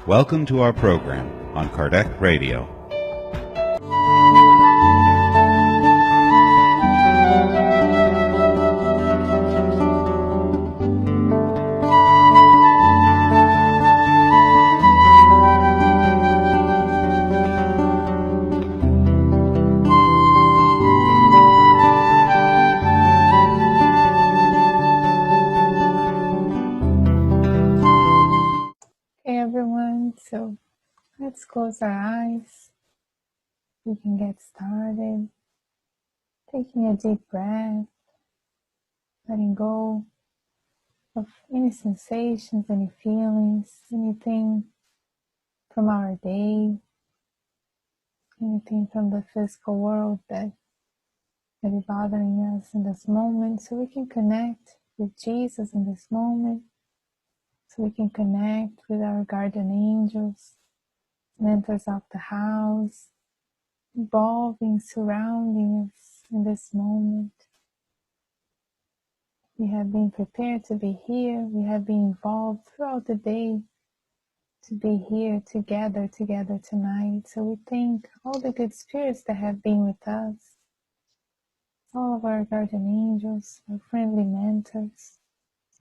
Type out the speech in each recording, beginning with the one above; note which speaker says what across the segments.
Speaker 1: Welcome to our program on Kardec Radio.
Speaker 2: Hey everyone, so let's close our eyes. We can get started. Taking a deep breath, letting go of any sensations, any feelings, anything from our day, anything from the physical world that may be bothering us in this moment, so we can connect with Jesus in this moment, so we can connect with our guardian angels, mentors of the house, evolving, surrounding us in this moment. We have been prepared to be here. We have been involved throughout the day to be here together tonight. So we thank all the good spirits that have been with us, all of our guardian angels, our friendly mentors.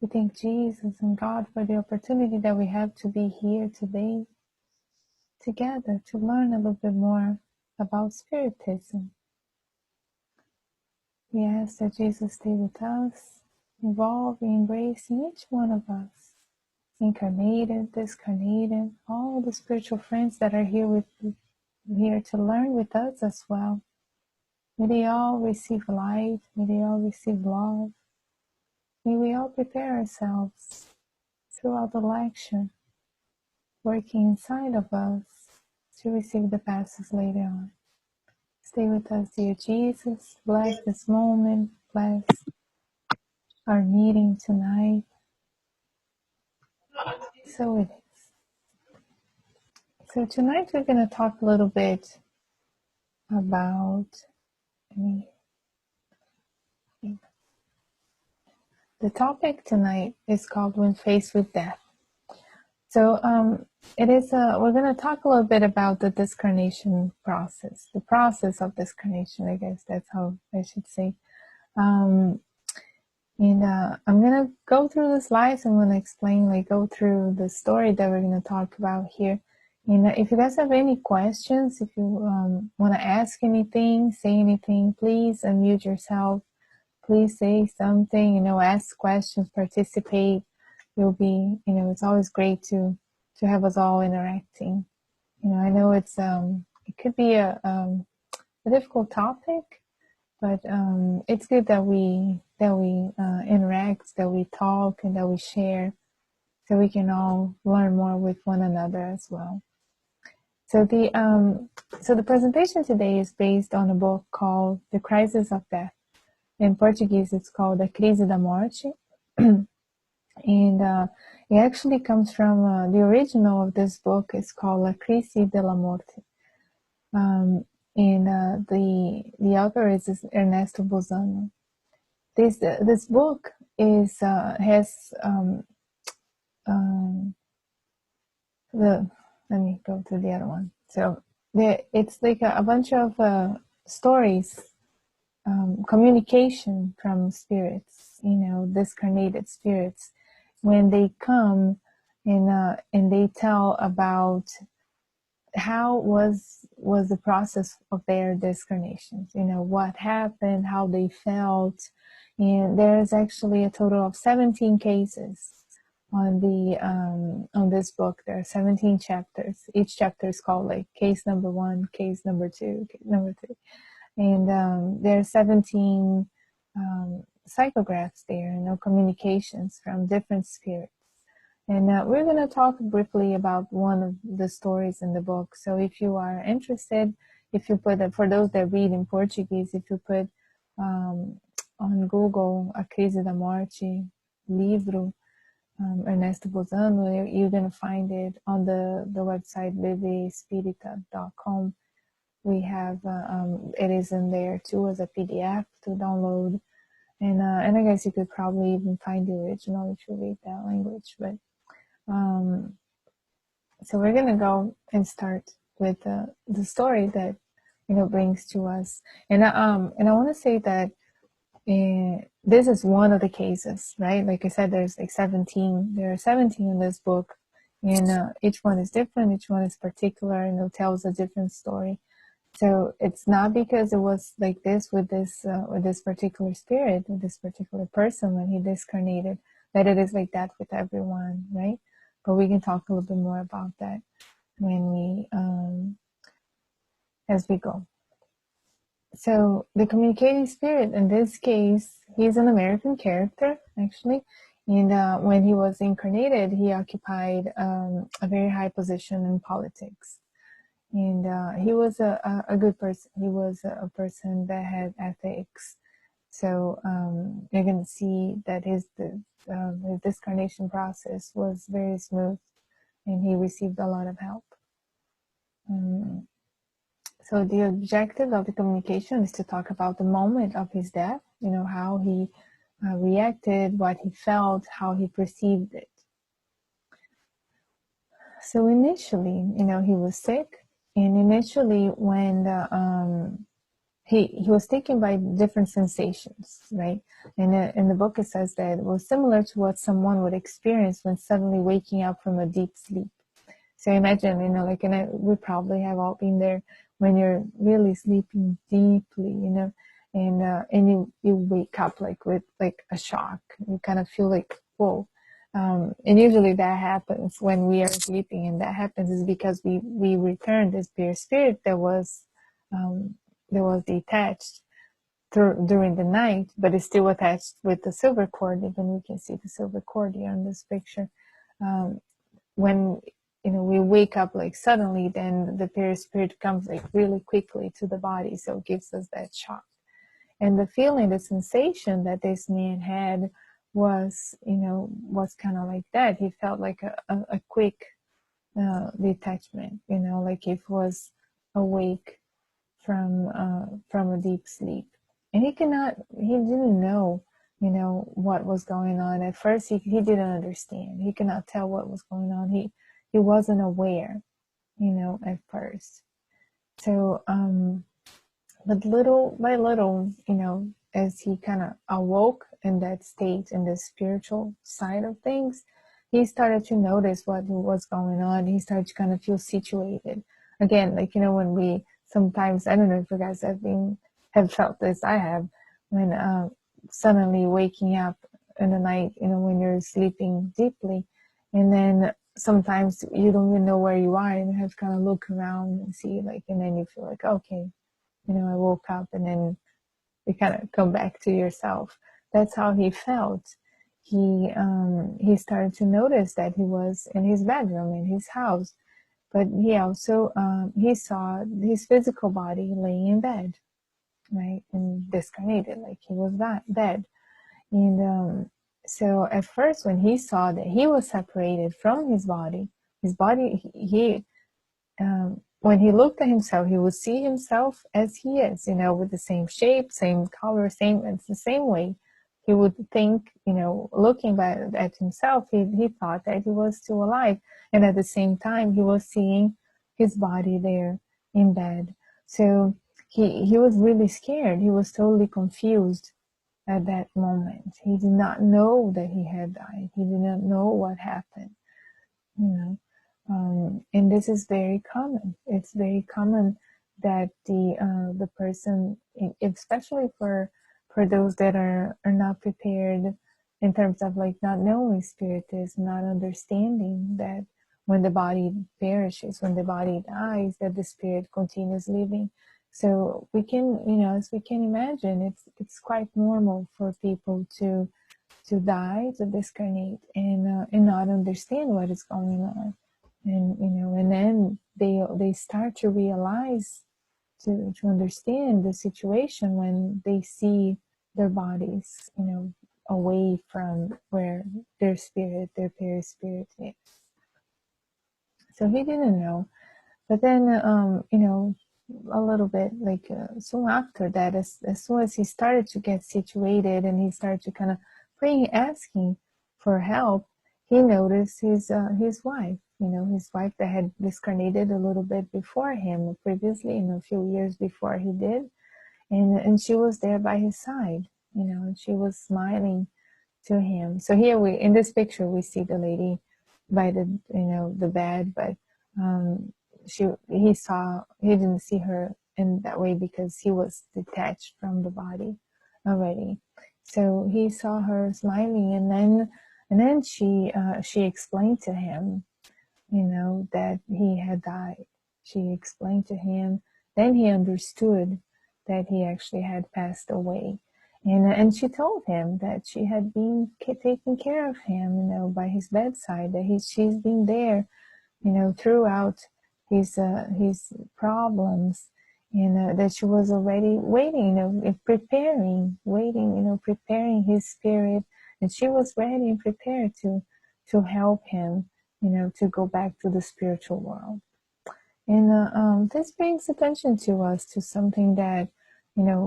Speaker 2: We thank Jesus and God for the opportunity that we have to be here today together to learn a little bit more about Spiritism. We ask that Jesus stay with us, involving, embracing each one of us, incarnated, discarnated, all the spiritual friends that are here to learn with us as well. May they all receive light, may they all receive love. May we all prepare ourselves throughout the lecture, working inside of us to receive the passes later on. Stay with us, dear Jesus. Bless this moment. Bless our meeting tonight. So it is. So tonight we're going to talk a little bit about the topic tonight is called When Faced with Death. So we're going to talk a little bit about the discarnation process, the process of discarnation, I guess that's how I should say. I'm going to go through the slides. I'm going to explain, go through the story that we're going to talk about here. And if you guys have any questions, if you want to ask anything, say anything, please unmute yourself. Please say something, ask questions, participate. You'll be, it's always great to have us all interacting. I know it could be a difficult topic, but it's good that we interact, that we talk, and that we share, so we can all learn more with one another as well. So the presentation today is based on a book called The Crisis of Death. In Portuguese, it's called A Crise da Morte. And it actually comes from the original of this book is called La Crise della Morte. And the author is Ernesto Bozano. This book is let me go to the other one. So it's like a bunch of stories. Communication from spirits, discarnated spirits, when they come and they tell about how was the process of their discarnations, what happened, how they felt. And there's actually a total of 17 cases on this book. There are 17 chapters. Each chapter is called case number 1, case number 2, case number 3. And there are 17 psychographs there, communications from different spirits. And we're going to talk briefly about one of the stories in the book. So if you are interested, if you put, for those that read in Portuguese, if you put on Google A Crise da Morte, livro, Ernesto Bozano, you're going to find it on the website vivespirita.com. We have it is in there too as a PDF to download, and I guess you could probably even find the original if you read that language. But So we're gonna go and start with the story that brings to us, and I want to say that this is one of the cases, right? Like I said, there's like 17. There are 17 in this book, and each one is different. Each one is particular, and it tells a different story. So it's not because it was like this with this particular spirit, with this particular person when he discarnated, that it is like that with everyone, right? But we can talk a little bit more about that when we as we go. So the communicating spirit, in this case, he's an American character actually, and when he was incarnated, he occupied a very high position in politics. And he was a good person. He was a person that had ethics. So you're going to see that his discarnation process was very smooth, and he received a lot of help. So the objective of the communication is to talk about the moment of his death, how he reacted, what he felt, how he perceived it. So initially, he was sick, and initially when he was taken by different sensations, right? And in the book it says that it was similar to what someone would experience when suddenly waking up from a deep sleep. So imagine, we probably have all been there when you're really sleeping deeply, and you wake up like with like a shock. You kind of feel like, whoa. And usually that happens when we are sleeping, and that happens is because we return this pure spirit that was detached during the night, but it's still attached with the silver cord. Even we can see the silver cord here in this picture. When we wake up like suddenly, then the pure spirit comes like really quickly to the body, so it gives us that shock. And the feeling, the sensation that this man had was kind of like that. He felt like a quick detachment, like if was awake from a deep sleep. And he didn't know, what was going on. At first, he didn't understand. He could not tell what was going on. He wasn't aware, at first. So, but little by little, as he kind of awoke in that state, in the spiritual side of things, he started to notice what was going on. He started to kind of feel situated. Again, like, when we sometimes, I don't know if you guys have felt this, I have, when suddenly waking up in the night, when you're sleeping deeply, and then sometimes you don't even know where you are, and you have to kind of look around and see, like, and then you feel like, okay, I woke up, and then you kind of come back to yourself. That's how he felt. He started to notice that he was in his bedroom, in his house, but he also he saw his physical body laying in bed, right, and discarnated, like he was dead. And so at first, when he saw that he was separated from his body, when he looked at himself, he would see himself as he is, with the same shape, same color, it's the same way. He would think, looking back at himself, he thought that he was still alive. And at the same time, he was seeing his body there in bed. So he was really scared. He was totally confused at that moment. He did not know that he had died. He did not know what happened, you know. And this is very common. It's very common that the person, especially for those that are not prepared in terms of like not knowing Spiritism, not understanding that when the body perishes, when the body dies, that the spirit continues living. So we can, as we can imagine, it's quite normal for people to die, to discarnate, and not understand what is going on. And then they start to realize, to understand the situation when they see their bodies, away from where their perispirit is. So he didn't know, but then a little bit like soon after that, as soon as he started to get situated and he started to kind of praying, asking for help, he noticed his wife, his wife that had discarnated a little bit before him previously, a few years before he did. And she was there by his side, and she was smiling to him. So here in this picture, we see the lady by the bed, but he didn't see her in that way because he was detached from the body already. So he saw her smiling, and then she explained to him, that he had died. She explained to him. Then he understood that he actually had passed away. And she told him that she had been taking care of him, by his bedside, that she's been there, throughout his problems, and that she was already waiting, preparing his spirit, and she was ready and prepared to help him, to go back to the spiritual world. And this brings attention to us to something that,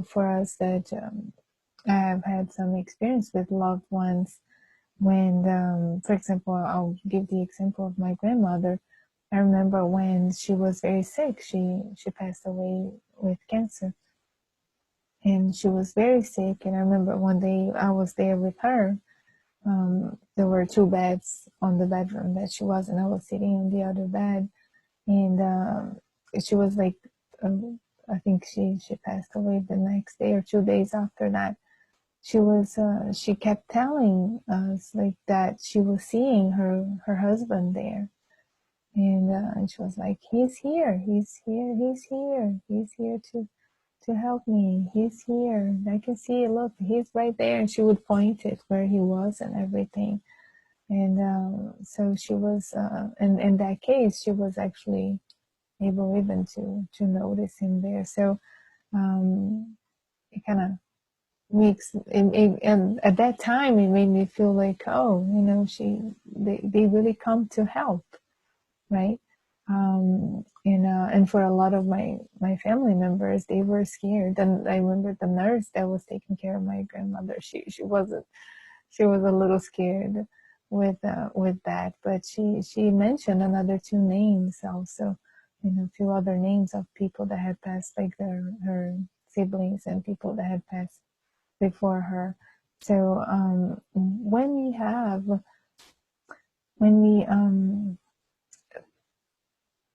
Speaker 2: for us that I have had some experience with loved ones when, for example, I'll give the example of my grandmother. I remember when she was very sick, she passed away with cancer. And she was very sick. And I remember one day I was there with her. There were 2 beds on the bedroom that she was, and I was sitting on the other bed. And she was like, I think she passed away the next day or 2 days after that. She kept telling us like that she was seeing her husband there. And she was like, he's here to help me. He's here. I can see, look, he's right there. And she would point it where he was and everything. And so she was, in that case, she was actually able even to notice him there. So it kind of makes, and at that time, it made me feel like, oh, they really come to help, right? And for a lot of my family members, they were scared. And I remember the nurse that was taking care of my grandmother, she was a little scared with that, but she mentioned another 2 names also, a few other names of people that had passed, like her siblings and people that had passed before her. So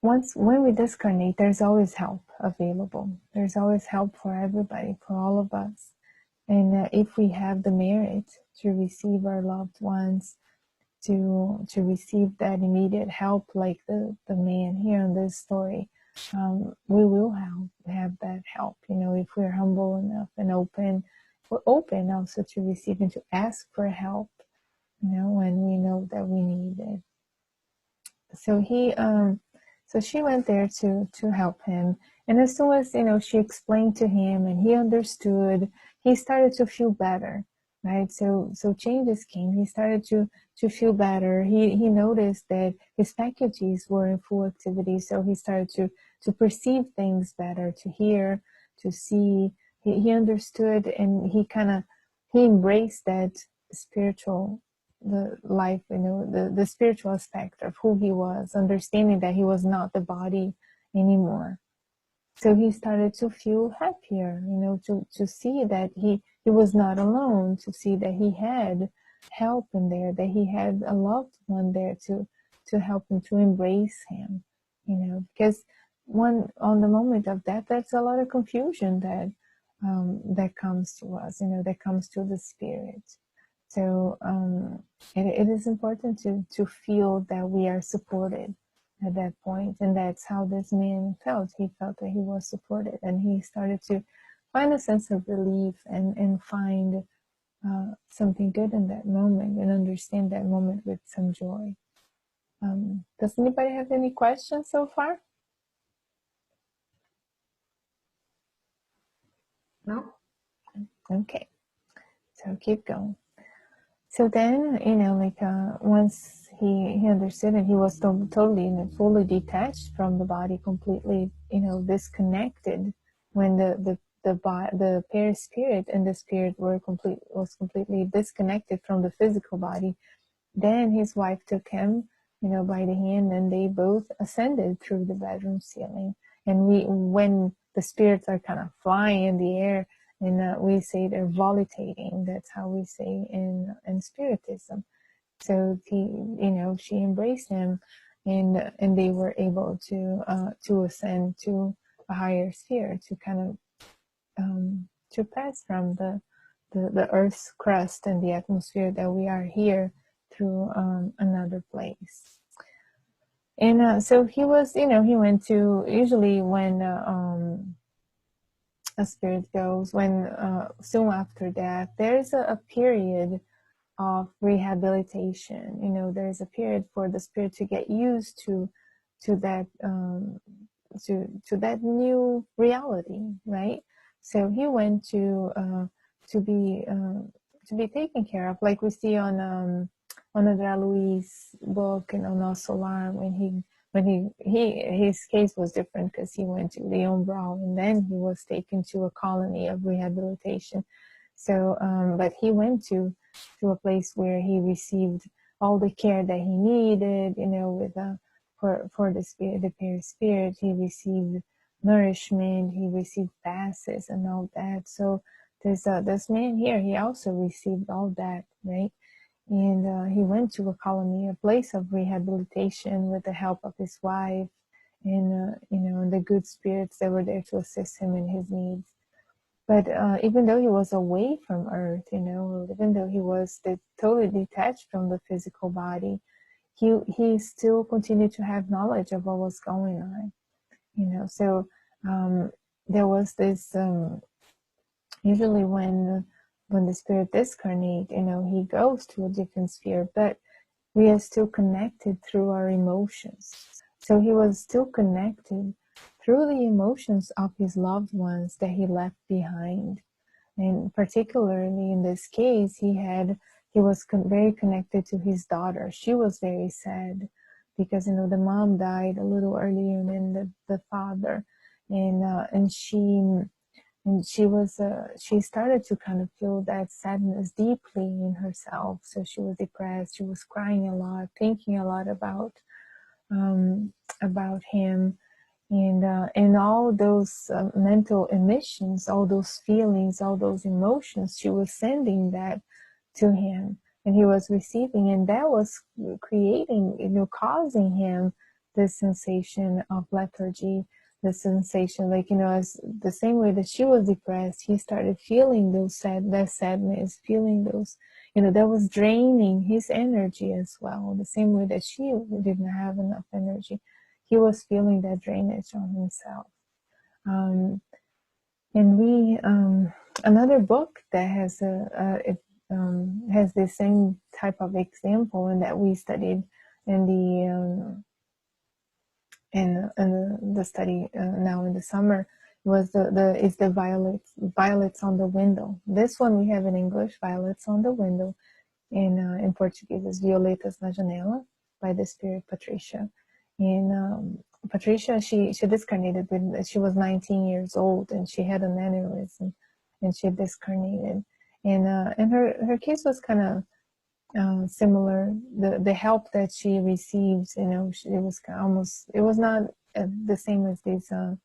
Speaker 2: when we discarnate, there's always help available. There's always help for everybody, for all of us. And if we have the merit to receive our loved ones, to receive that immediate help, like the man here in this story, we will have that help. If we're humble enough and open, we're open also to receive and to ask for help, when we know that we need it. So she went there to help him. And as soon as, she explained to him and he understood, he started to feel better, right? So changes came. He started to feel better. He noticed that his faculties were in full activity. So he started to perceive things better, to hear, to see. He understood, and he embraced that spiritual, the life, the spiritual aspect of who he was, understanding that he was not the body anymore. So he started to feel happier, to see that he was not alone, to see that he had help in there, that he had a loved one there to help him, to embrace him, because on the moment of death, that's a lot of confusion that comes to us, that comes to the spirit. So it is important to feel that we are supported at that point. And that's how this man felt. He felt that he was supported, and he started to find a sense of relief and find something good in that moment and understand that moment with some joy. Does anybody have any questions so far?
Speaker 3: No?
Speaker 2: Okay, so keep going. So then, once he understood, and he was totally and fully detached from the body, completely, disconnected. When the perispirit and the spirit was completely disconnected from the physical body, then his wife took him by the hand, and they both ascended through the bedroom ceiling. And when the spirits are kind of flying in the air, and we say they're volitating. That's how we say in Spiritism. So she embraced him, and they were able to ascend to a higher sphere, to kind of to pass from the Earth's crust and the atmosphere that we are here through another place. And so he was, he went to, usually when a spirit goes, when soon after death, there's a period of rehabilitation. There's a period for the spirit to get used to that to that new reality, right? So he went to be taken care of, like we see on André Luiz book and on Solar, his case was different because he went to Leon Brau, and then he was taken to a colony of rehabilitation. So, but he went to a place where he received all the care that he needed, with for the spirit, the pure spirit. He received nourishment, he received passes and all that. So there's this man here, he also received all that, right? And he went to a colony, a place of rehabilitation, with the help of his wife, and and the good spirits that were there to assist him in his needs. But even though he was away from Earth, even though he was totally detached from the physical body, he still continued to have knowledge of what was going on. So there was this. Usually, when the spirit discarnate, he goes to a different sphere, but we are still connected through our emotions. So he was still connected through the emotions of his loved ones that he left behind. And particularly in this case, he was very connected to his daughter. She was very sad because, the mom died a little earlier than the father. And she started to kind of feel that sadness deeply in herself. So she was depressed. She was crying a lot, thinking a lot about him, and all those mental emissions, all those feelings, all those emotions. She was sending that to him, and he was receiving, and that was creating, causing him this sensation of lethargy, the sensation, like, as the same way that she was depressed, he started feeling that sadness, feeling those, that was draining his energy as well. The same way that she didn't have enough energy, he was feeling that drainage on himself. And we, another book that has has the same type of example, and that we studied in the study now in the summer, was the violets on the window. This one we have in English, Violets on the Window. In Portuguese is Violetas na Janela, by the spirit Patricia. And Patricia, she discarnated when she was 19 years old, and she had an aneurysm, and she discarnated. And her case was kind of similar. The help that she received, it was not the same as the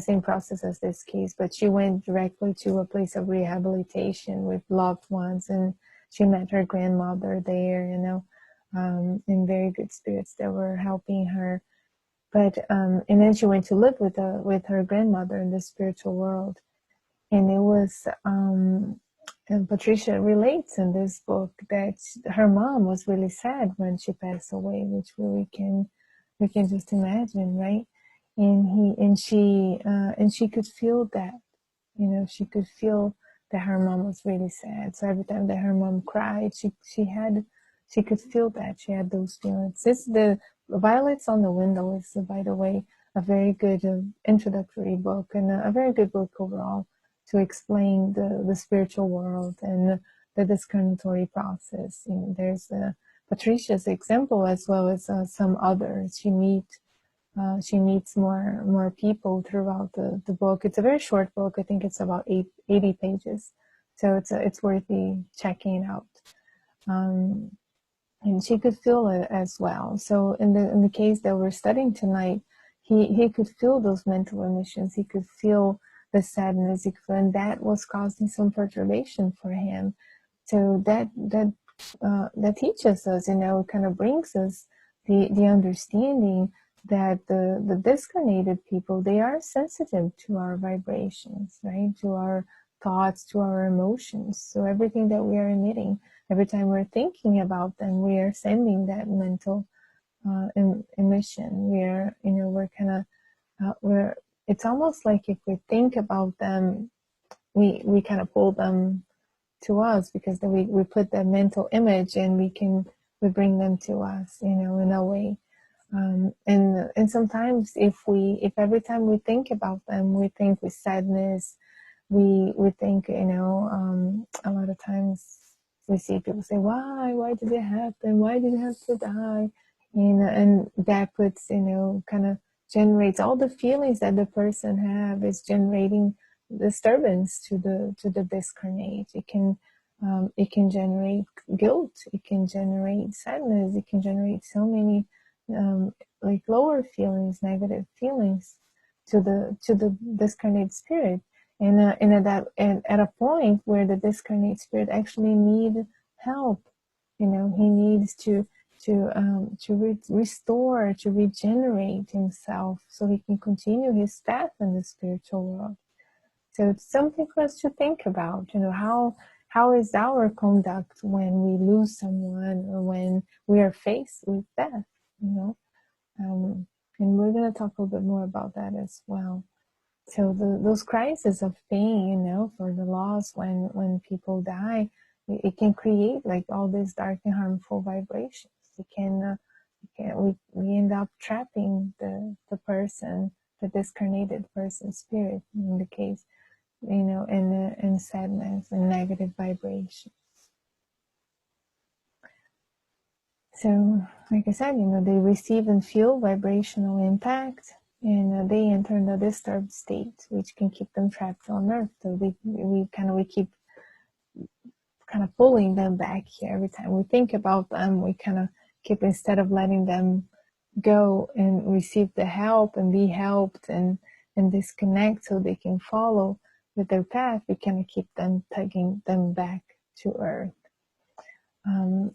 Speaker 2: same process as this case, but she went directly to a place of rehabilitation with loved ones, and she met her grandmother there, and very good spirits that were helping her. But and then she went to live with her grandmother in the spiritual world, and it was and Patricia relates in this book that her mom was really sad when she passed away, which we can just imagine, right? And she could feel that, she could feel that her mom was really sad. So every time that her mom cried, she could feel that she had those feelings. It's the Violets on the Window is, by the way, a very good introductory book, and a very good book overall to explain the spiritual world and the discriminatory process. There's Patricia's example, as well as some others. She meets more people throughout the book. It's a very short book. I think it's about 80 pages, so it's worthy checking out. and she could feel it as well. So in the case that we're studying tonight, he could feel those mental emissions. He could feel the sadness, and that was causing some perturbation for him. So that teaches us, kind of brings us the understanding that the discarnated people, they are sensitive to our vibrations, right? To our thoughts, to our emotions. So everything that we are emitting, every time we're thinking about them, we are sending that mental emission. We're kind of we're. It's almost like if we think about them, we kind of pull them to us, because then we put that mental image and we bring them to us, in a way. And sometimes if every time we think about them, we think with sadness, we think, a lot of times we see people say, why did it happen? Why did it have to die? And that puts, kind of generates all the feelings that the person have, is generating disturbance to the discarnate. It can generate guilt. It can generate sadness. It can generate so many like lower feelings, negative feelings to the discarnate spirit. And at a point where the discarnate spirit actually need help, he needs to restore, to regenerate himself, so he can continue his path in the spiritual world. So it's something for us to think about. How is our conduct when we lose someone, or when we are faced with death? And we're going to talk a little bit more about that as well. So those crises of pain, for the loss, when people die, it can create like all these dark and harmful vibrations. We end up trapping the person, the discarnated person's spirit, in the case, in sadness and negative vibration. So, like I said, they receive and feel vibrational impact, and they enter in a disturbed state, which can keep them trapped on Earth. So we keep kind of pulling them back here. Every time we think about them, we kind of keep, instead of letting them go and receive the help and be helped and disconnect so they can follow with their path, we kind of keep them, tugging them back to Earth.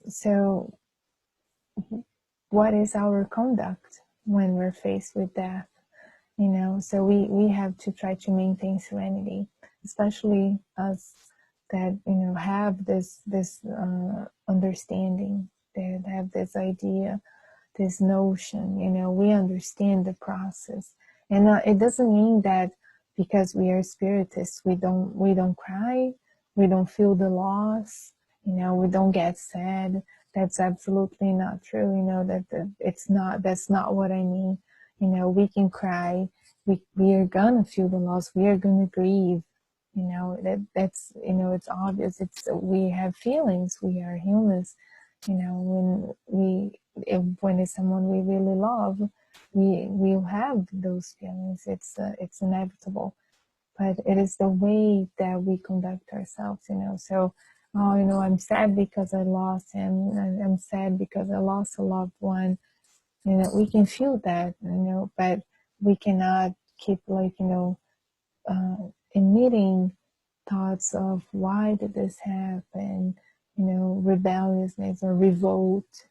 Speaker 2: So what is our conduct when we're faced with death? So we have to try to maintain serenity, especially us that have this understanding, that have this idea, this notion. We understand the process, and it doesn't mean that because we are spiritists we don't cry, we don't feel the loss, we don't get sad. That's absolutely not true. That's not what I mean. We can cry, we are gonna feel the loss, we are gonna grieve. That's it's obvious. We have feelings, we are humans. When it's someone we really love, we'll have those feelings. It's inevitable, but it is the way that we conduct ourselves. So, I'm sad because I lost him, and I'm sad because I lost a loved one. We can feel that, but we cannot keep emitting thoughts of why did this happen, rebelliousness or revolt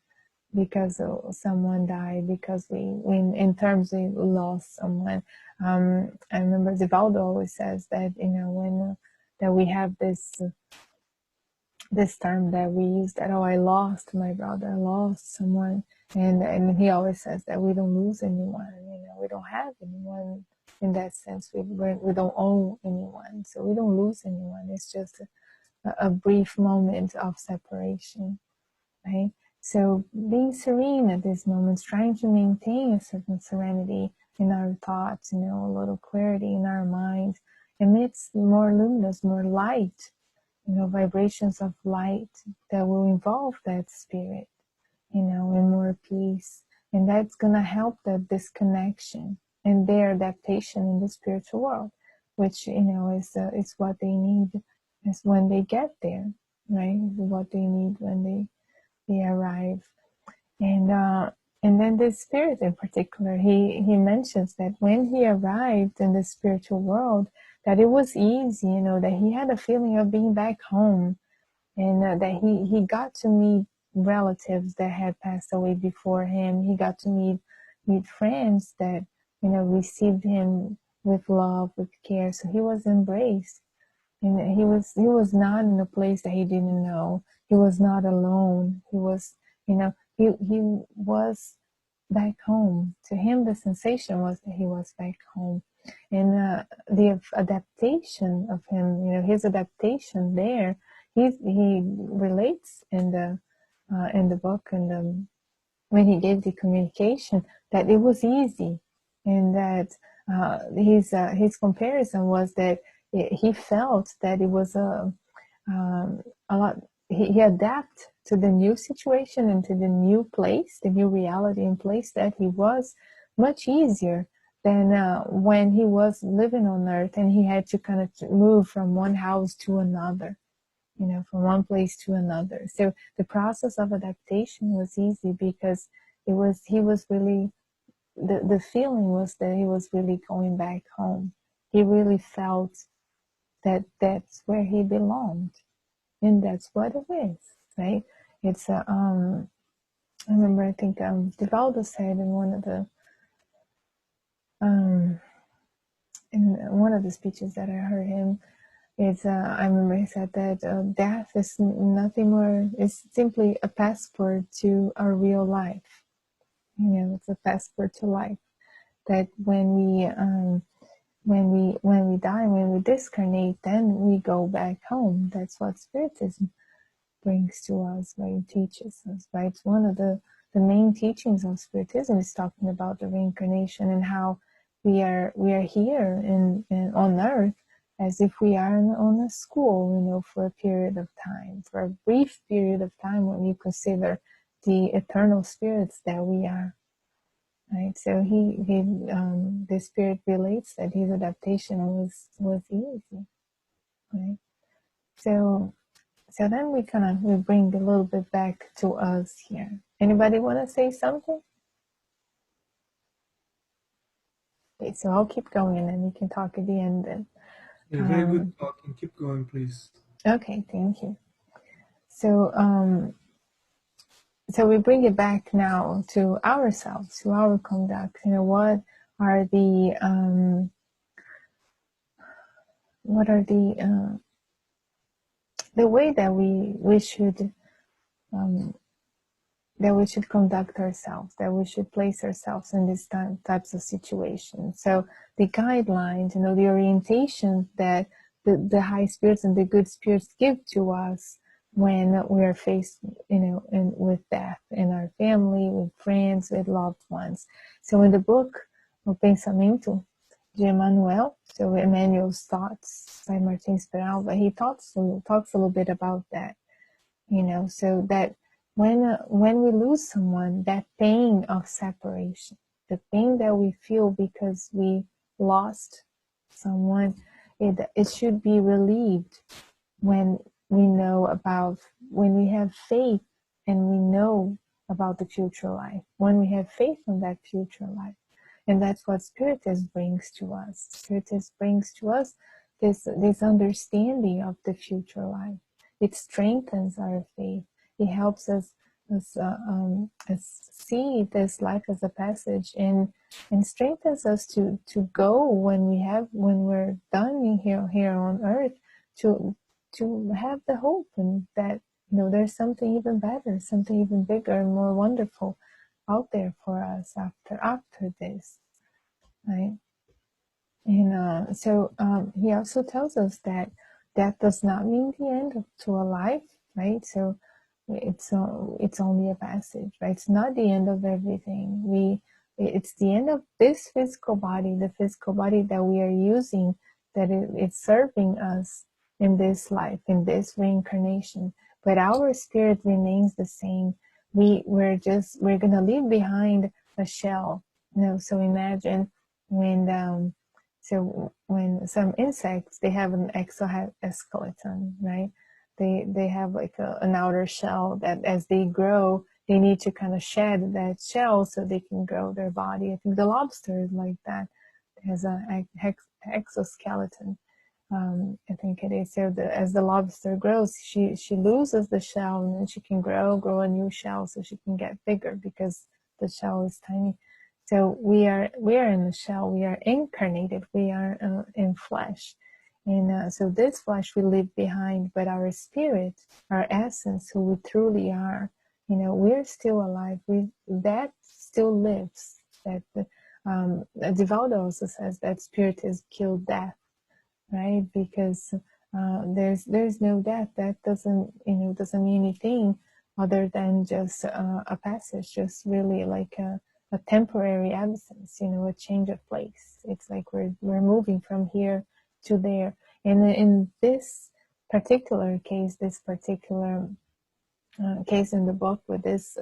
Speaker 2: because someone died, because in terms we lost someone. I remember Zivaldo always says that, when that we have this term that we use, that, I lost my brother, I lost someone. And he always says that we don't lose anyone, we don't have anyone in that sense. We don't own anyone, so we don't lose anyone. It's just a brief moment of separation, right? So being serene at these moments, trying to maintain a certain serenity in our thoughts, a little clarity in our mind, emits more luminous, more light, vibrations of light that will involve that spirit, and more peace. And that's going to help that disconnection and their adaptation in the spiritual world, which, is what they need, is when they get there, right? What they need when he arrived. And then this spirit in particular, he mentions that when he arrived in the spiritual world, that it was easy, that he had a feeling of being back home, and that he got to meet relatives that had passed away before him. He got to meet friends that received him with love, with care. So he was embraced, and he was not in a place that he didn't know. He was not alone. He was, he was back home. To him, the sensation was that he was back home, and the adaptation of him, his adaptation there. He relates in the book, and when he gave the communication, that it was easy, and that his comparison was that he felt that it was a lot. He adapted to the new situation and to the new place, the new reality and place that he was, much easier than when he was living on earth and he had to kind of move from one house to another, from one place to another. So the process of adaptation was easy because he was really, the feeling was that he was really going back home. He really felt that that's where he belonged, and that's what it is, right? It's a I remember, I think Divaldo said in um one of the speeches that I heard him, I remember he said that death is nothing more, it's simply a passport to our real life. It's a passport to life. That when we die, when we discarnate, then we go back home. That's what Spiritism brings to us, right? It teaches us, right? It's one of the main teachings of Spiritism is talking about the reincarnation and how we are here on earth as if we are on a school, for a period of time, for a brief period of time, when you consider the eternal spirits that we are, right? So the spirit relates that his adaptation was easy, right? So then we bring a little bit back to us here. Anybody want to say something? Okay, so I'll keep going and then we can talk at the end then.
Speaker 3: Yeah, very good talking. Keep going, please.
Speaker 2: Okay, thank you. So we bring it back now to ourselves, to our conduct. What are the way that we should conduct ourselves, that we should place ourselves in these types of situations. So the guidelines, the orientation that the high spirits and the good spirits give to us when we are faced, with death in our family, with friends, with loved ones. So in the book, O Pensamento de Emmanuel, so Emmanuel's Thoughts by Martins Peralva, he talks a little bit about that, so that when we lose someone, that pain of separation, the pain that we feel because we lost someone, it should be relieved when when we have faith and we know about the future life, when we have faith in that future life. And that's what Spiritism brings to us. Spiritism brings to us this understanding of the future life. It strengthens our faith. It helps us see this life as a passage, and strengthens us to go when we're done here on earth, to have the hope, and that there's something even better, something even bigger and more wonderful out there for us after this, right? And he also tells us that death does not mean the end to a life, right? So it's only a passage, right? It's not the end of everything. It's the end of this physical body, the physical body that we are using, that it's serving us in this life, in this reincarnation. But our spirit remains the same. We're gonna leave behind a shell. So imagine when some insects, they have an exoskeleton, right? they have like an outer shell that as they grow, they need to kind of shed that shell so they can grow their body. I think the lobster is like that. It has a exoskeleton. I think it is. So as the lobster grows, she loses the shell, and then she can grow a new shell so she can get bigger because the shell is tiny. So we are in the shell. We are incarnated. We are in flesh, and so this flesh we leave behind, but our spirit, our essence, who we truly are, we're still alive. That still lives. That Divaldo also says that spirit has killed death, right? Because there's no death. That doesn't mean anything other than just a passage, just really like a temporary absence, a change of place. It's like we're moving from here to there. And in this particular case, this particular case in the book with this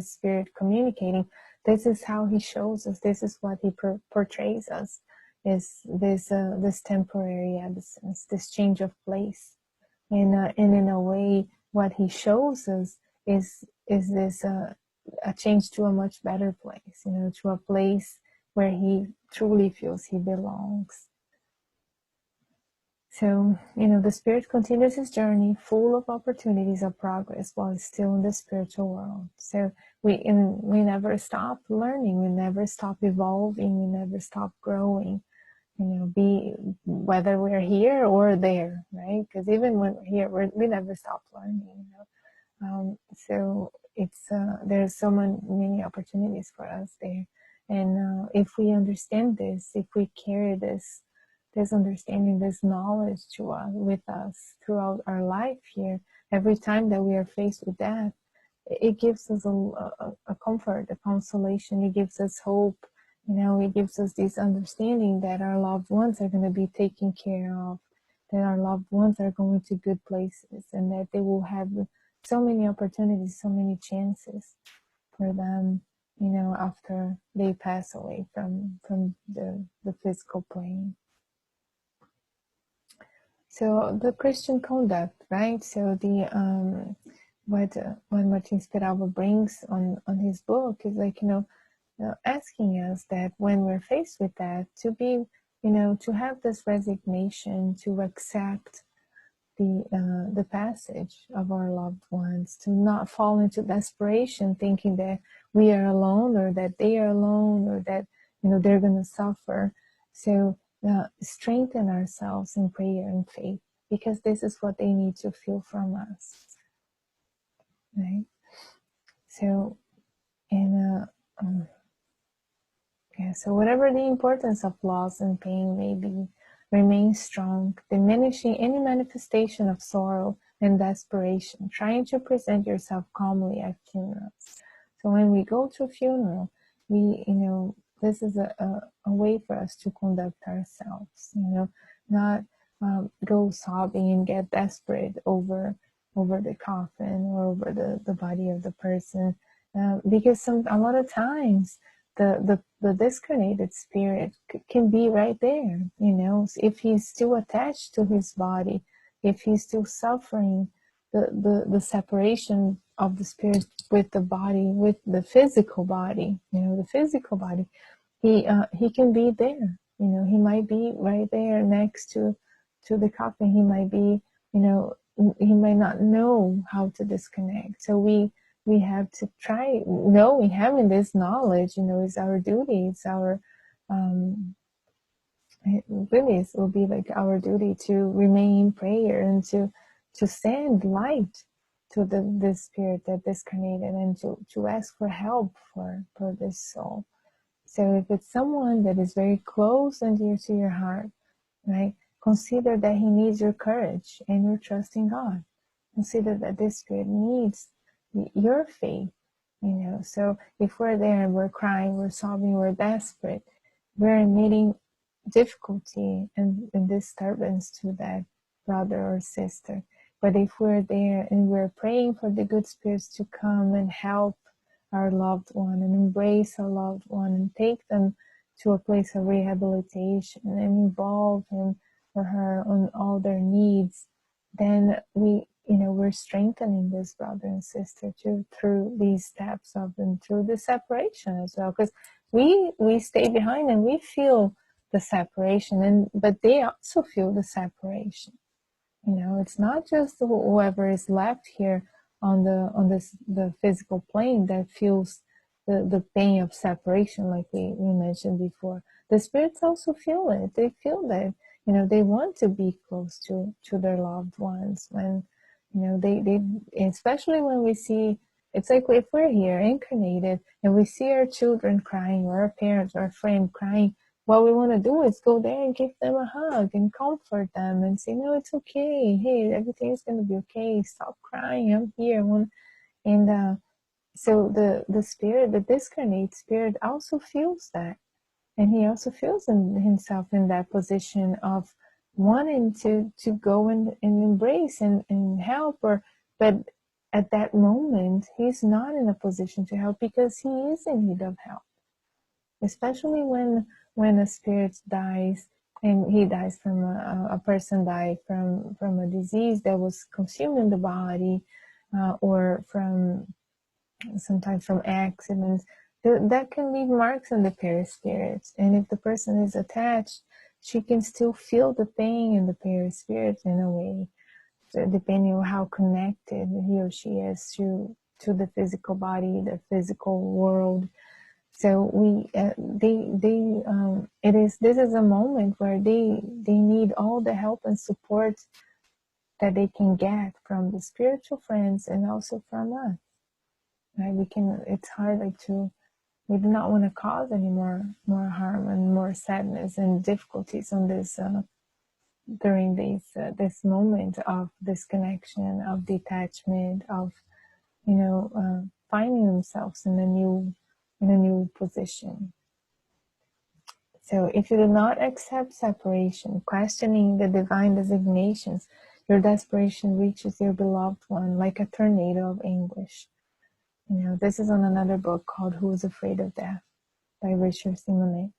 Speaker 2: spirit communicating, this is how he shows us. This is what he portrays us, is this temporary absence, this change of place, and in a way, what he shows us is this a change to a much better place, to a place where he truly feels he belongs. So, the spirit continues his journey full of opportunities of progress while he's still in the spiritual world. So we never stop learning, we never stop evolving, we never stop growing, whether we're here or there, right? Because even when we're here, we never stop learning, so it's there's so many opportunities for us there. And if we understand this, if we carry this understanding, this knowledge with us throughout our life here, every time that we are faced with death, it gives us a comfort, a consolation. It gives us hope. It gives us this understanding that our loved ones are going to be taken care of, that our loved ones are going to good places, and that they will have so many opportunities, so many chances for them, after they pass away from the physical plane. So the Christian conduct, right? So the what Martin Spirava brings on his book is like, asking us that when we're faced with that, to be, to have this resignation, to accept the passage of our loved ones, to not fall into desperation, thinking that we are alone, or that they are alone, or that they're going to suffer. So strengthen ourselves in prayer and faith, because this is what they need to feel from us, right? So, and so whatever the importance of loss and pain may be, remain strong, diminishing any manifestation of sorrow and desperation, trying to present yourself calmly at funerals. So when we go to a funeral, this is a way for us to conduct ourselves, not go sobbing and get desperate over the coffin or over the body of the person, because a lot of times the discarnated spirit can be right there, if he's still attached to his body, if he's still suffering the separation of the spirit with the body, with the physical body, the physical body, he can be there, he might be right there next to the coffin. He might be, he might not know how to disconnect. So we have to try, knowing, having this knowledge, is our duty. It's our, really, it will be like our duty to remain in prayer and to send light to this spirit that discarnated, and to ask for help for this soul. So if it's someone that is very close and dear to your heart, right, consider that he needs your courage and your trust in God. Consider that this spirit needs your faith, So if we're there and we're crying, we're sobbing, we're desperate, we're admitting difficulty and disturbance to that brother or sister. But if we're there and we're praying for the good spirits to come and help our loved one and embrace our loved one and take them to a place of rehabilitation and involve him or her on all their needs, then we're strengthening this brother and sister too through these steps of and through the separation as well, because we stay behind and we feel the separation, but they also feel the separation. It's not just whoever is left here on the physical plane that feels the pain of separation, like we mentioned before. The spirits also feel it. They feel that they want to be close to their loved ones. When they especially when we see, it's like if we're here incarnated and we see our children crying or our parents or our friend crying, what we want to do is go there and give them a hug and comfort them and say, no, it's okay. Hey, everything is going to be okay. Stop crying. I'm here. And so the spirit, the discarnate spirit, also feels that. And he also feels himself in that position of wanting to go and embrace and help. But at that moment, he's not in a position to help because he is in need of help. Especially when a spirit dies, and he dies from a person died from a disease that was consuming the body, or sometimes from accidents, that can leave marks on the perispirit. And if the person is attached, she can still feel the pain in the perispirit in a way, so depending on how connected he or she is to the physical body, the physical world. So this is a moment where they need all the help and support that they can get from the spiritual friends and also from us. Right? It's hard we do not want to cause any more harm and more sadness and difficulties on this during this moment of disconnection, of detachment, of finding themselves in a new position. So if you do not accept separation, questioning the divine designations, your desperation reaches your beloved one like a tornado of anguish. This is on another book called Who is Afraid of Death by Richard Simonet.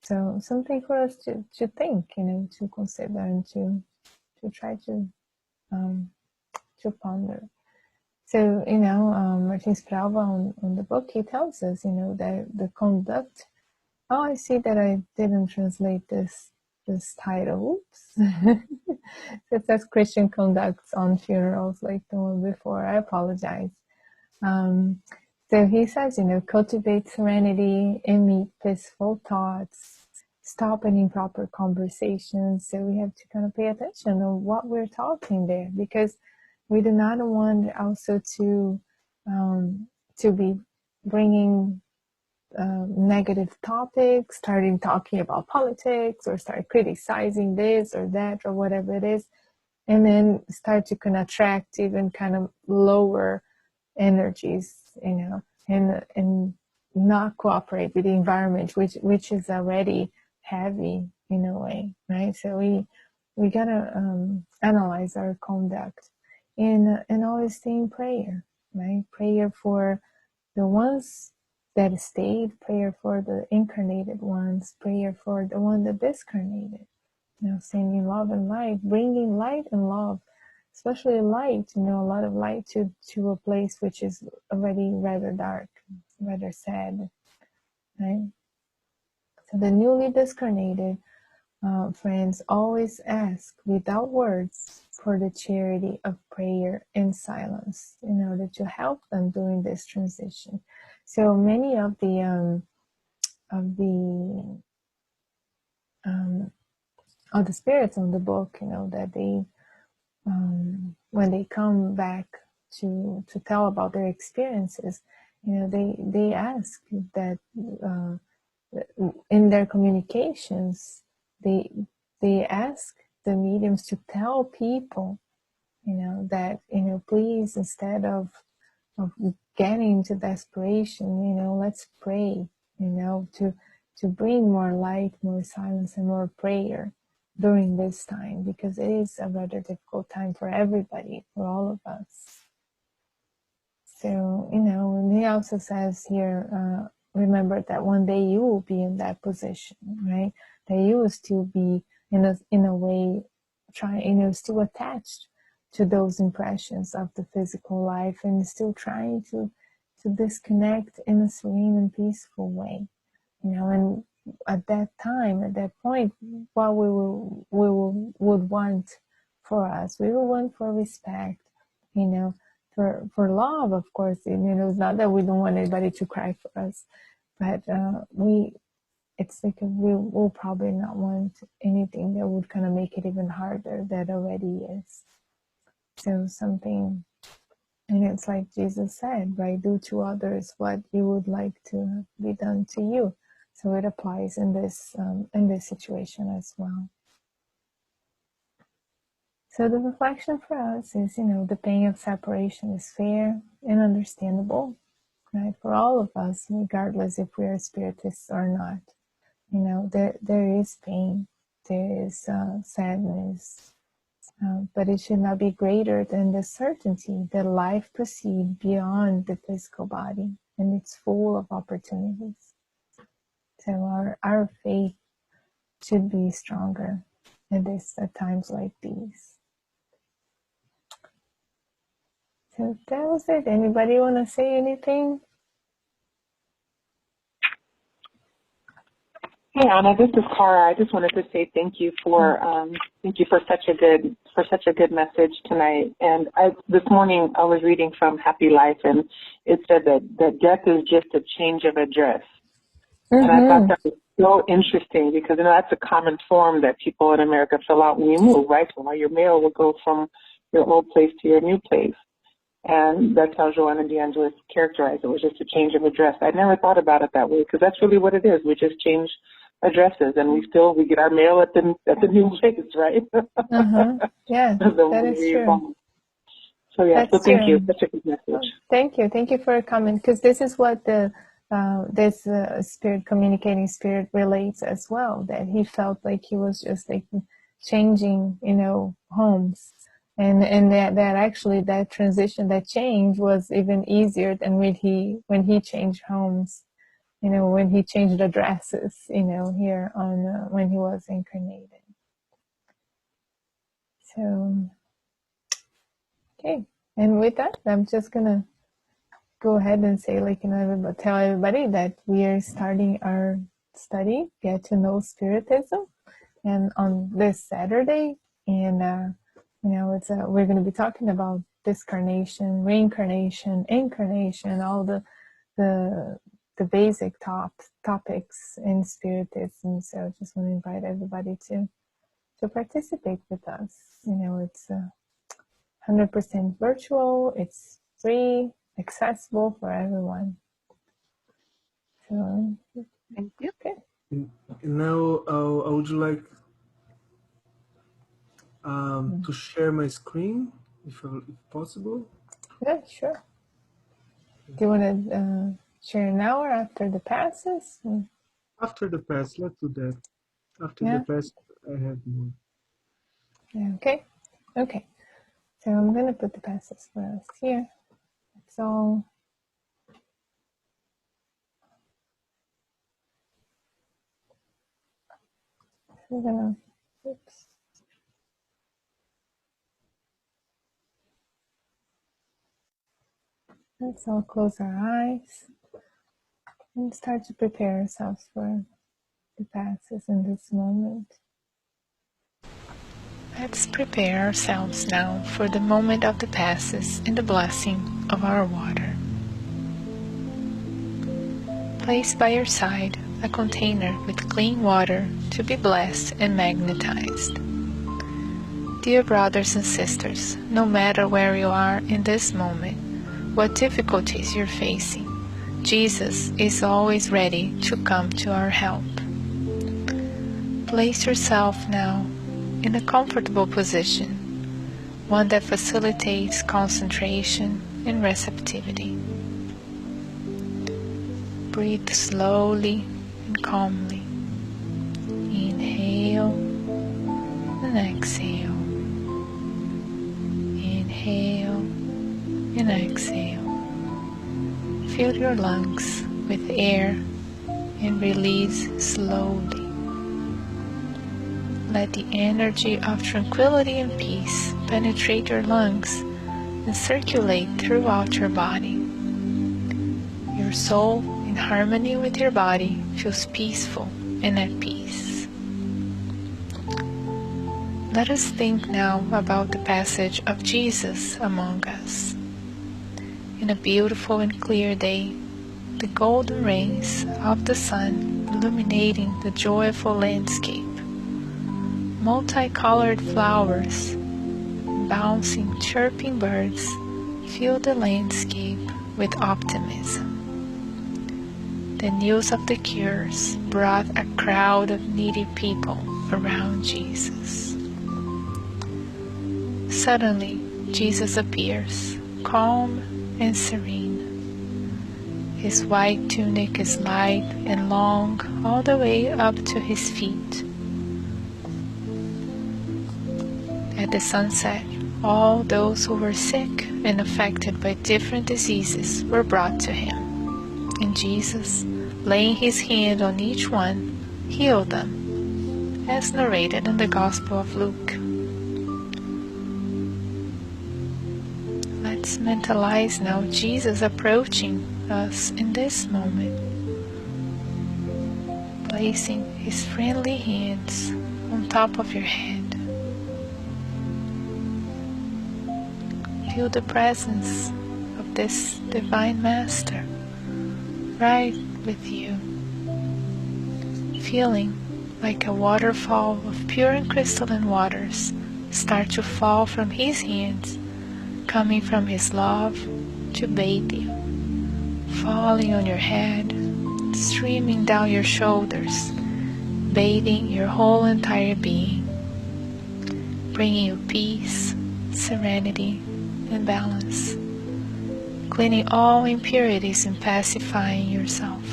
Speaker 2: So something for us to think, to consider and to try to ponder. So, Martin Sprava on the book, he tells us, that the conduct. Oh, I see that I didn't translate this title. Oops. It says Christian conducts on funerals, like the one before. I apologize. So he says, cultivate serenity, emit peaceful thoughts, stop any improper conversations. So we have to kind of pay attention on what we're talking there, because we do not want also to be bringing negative topics, starting talking about politics, or start criticizing this or that or whatever it is, and then start to kind of attract even kind of lower energies, and not cooperate with the environment, which is already heavy in a way, right? So we gotta analyze our conduct and always stay in prayer, right? Prayer for the ones that stayed, prayer for the incarnated ones, prayer for the one that discarnated. Sending love and light, bringing light and love, especially light, a lot of light to a place which is already rather dark, rather sad, right? So the newly discarnated friends always ask without words for the charity of prayer and silence in order to help them during this transition. So many of the spirits on the book, that they when they come back to tell about their experiences, they ask that in their communications, they ask the mediums to tell people, that please, instead of getting into desperation, let's pray, to bring more light, more silence, and more prayer during this time, because it is a rather difficult time for everybody, for all of us. So, and he also says here, remember that one day you will be in that position, right? That you will still be in a way trying, still attached to those impressions of the physical life, and still trying to disconnect in a serene and peaceful way, and at that time, at that point, what would want for us, we will want for respect, for love, of course. It's not that we don't want anybody to cry for us, but it's like we'll probably not want anything that would kind of make it even harder that already is. So something, and it's like Jesus said, right? Do to others what you would like to be done to you. So it applies in this situation as well. So the reflection for us is, the pain of separation is fair and understandable, right? For all of us, regardless if we are spiritists or not. There is pain, there is sadness, but it should not be greater than the certainty that life proceeds beyond the physical body, and it's full of opportunities. So our faith should be stronger at times like these. So that was it. Anybody want to say anything?
Speaker 4: Hey Anna, this is Cara. I just wanted to say thank you for such a good message tonight. And this morning I was reading from Happy Life, and it said that death is just a change of address. Mm-hmm. And I thought that was so interesting because that's a common form that people in America fill out when you move, right? So your mail will go from your old place to your new place. And that's how Joanna DeAngelis characterized it. It was just a change of address. I never thought about it that way because that's really what it is. We just change addresses, and we get our mail at the new place, right?
Speaker 2: Yeah, that is true.
Speaker 4: So yeah, that's thank you. Such a good message.
Speaker 2: Oh, thank you for your comment, because this is what this spirit, communicating spirit, relates as well. That he felt like he was just like changing, homes, and that actually that transition, that change was even easier than when he changed homes. When he changed addresses, here on when he was incarnated. So, okay. And with that, I'm just going to go ahead and say, tell everybody that we are starting our study, Get to Know Spiritism, and on this Saturday. And, we're going to be talking about discarnation, reincarnation, incarnation, all the basic topics in Spiritism. So I just want to invite everybody to participate with us. It's 100% virtual, it's free, accessible for everyone. So,
Speaker 4: thank you.
Speaker 2: Okay.
Speaker 3: And now, I would like to share my screen, if possible.
Speaker 2: Yeah, sure. Do you want to share now or after the passes?
Speaker 3: After the pass, let's do that. After the pass, I have more.
Speaker 2: Yeah, okay. So I'm going to put the passes for us here. That's all. We're going to, oops. Let's all close our eyes and start to prepare ourselves for the passes in this moment. Let's prepare ourselves now for the moment of the passes and the blessing of our water. Place by your side a container with clean water to be blessed and magnetized. Dear brothers and sisters, no matter where you are in this moment, what difficulties you're facing, Jesus is always ready to come to our help. Place yourself now in a comfortable position, one that facilitates concentration and receptivity. Breathe slowly and calmly. Inhale and exhale. Inhale and exhale. Fill your lungs with air and release slowly. Let the energy of tranquility and peace penetrate your lungs and circulate throughout your body. Your soul, in harmony with your body, feels peaceful and at peace. Let us think now about the passage of Jesus among us. In a beautiful and clear day, the golden rays of the sun illuminating the joyful landscape, multicolored flowers, bouncing, chirping birds fill the landscape with optimism. The news of the cures brought a crowd of needy people around Jesus. Suddenly, Jesus appears, calm and serene. His white tunic is light and long all the way up to his feet. At the sunset, all those who were sick and affected by different diseases were brought to him, and Jesus, laying his hand on each one, healed them, as narrated in the Gospel of Luke. Let's mentalize now Jesus approaching us in this moment, placing his friendly hands on top of your head. Feel the presence of this Divine Master right with you, feeling like a waterfall of pure and crystalline waters start to fall from his hands, coming from his love to bathe you, falling on your head, streaming down your shoulders, bathing your whole entire being, bringing you peace, serenity, and balance, cleaning all impurities and pacifying yourself.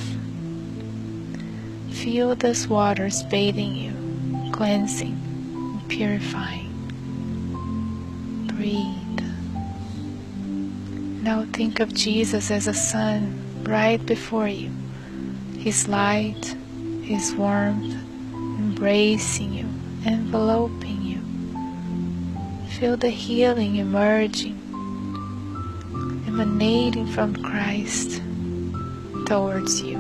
Speaker 2: Feel these waters bathing you, cleansing and purifying. Breathe. Now think of Jesus as a sun right before you, his light, his warmth, embracing you, enveloping you. Feel the healing emerging, emanating from Christ towards you.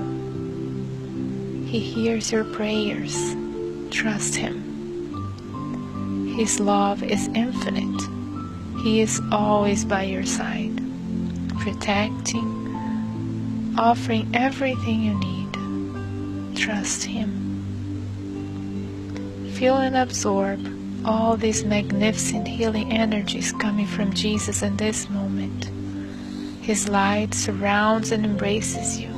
Speaker 2: He hears your prayers. Trust him. His love is infinite. He is always by your side, protecting, offering everything you need. Trust him. Feel and absorb all these magnificent healing energies coming from Jesus in this moment. His light surrounds and embraces you.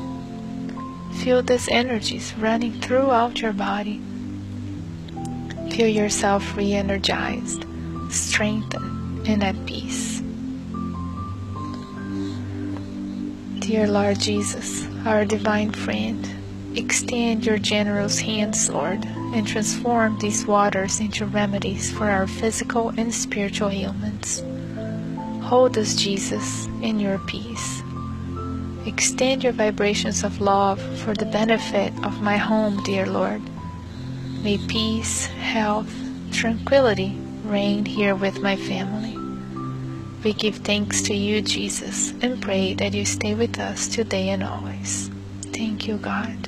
Speaker 2: Feel these energies running throughout your body. Feel yourself re-energized, strengthened, and at peace. Dear Lord Jesus, our divine friend, extend your generous hands, Lord, and transform these waters into remedies for our physical and spiritual ailments. Hold us, Jesus, in your peace. Extend your vibrations of love for the benefit of my home, dear Lord. May peace, health, tranquility reign here with my family. We give thanks to you, Jesus, and pray that you stay with us today and always. Thank you, God.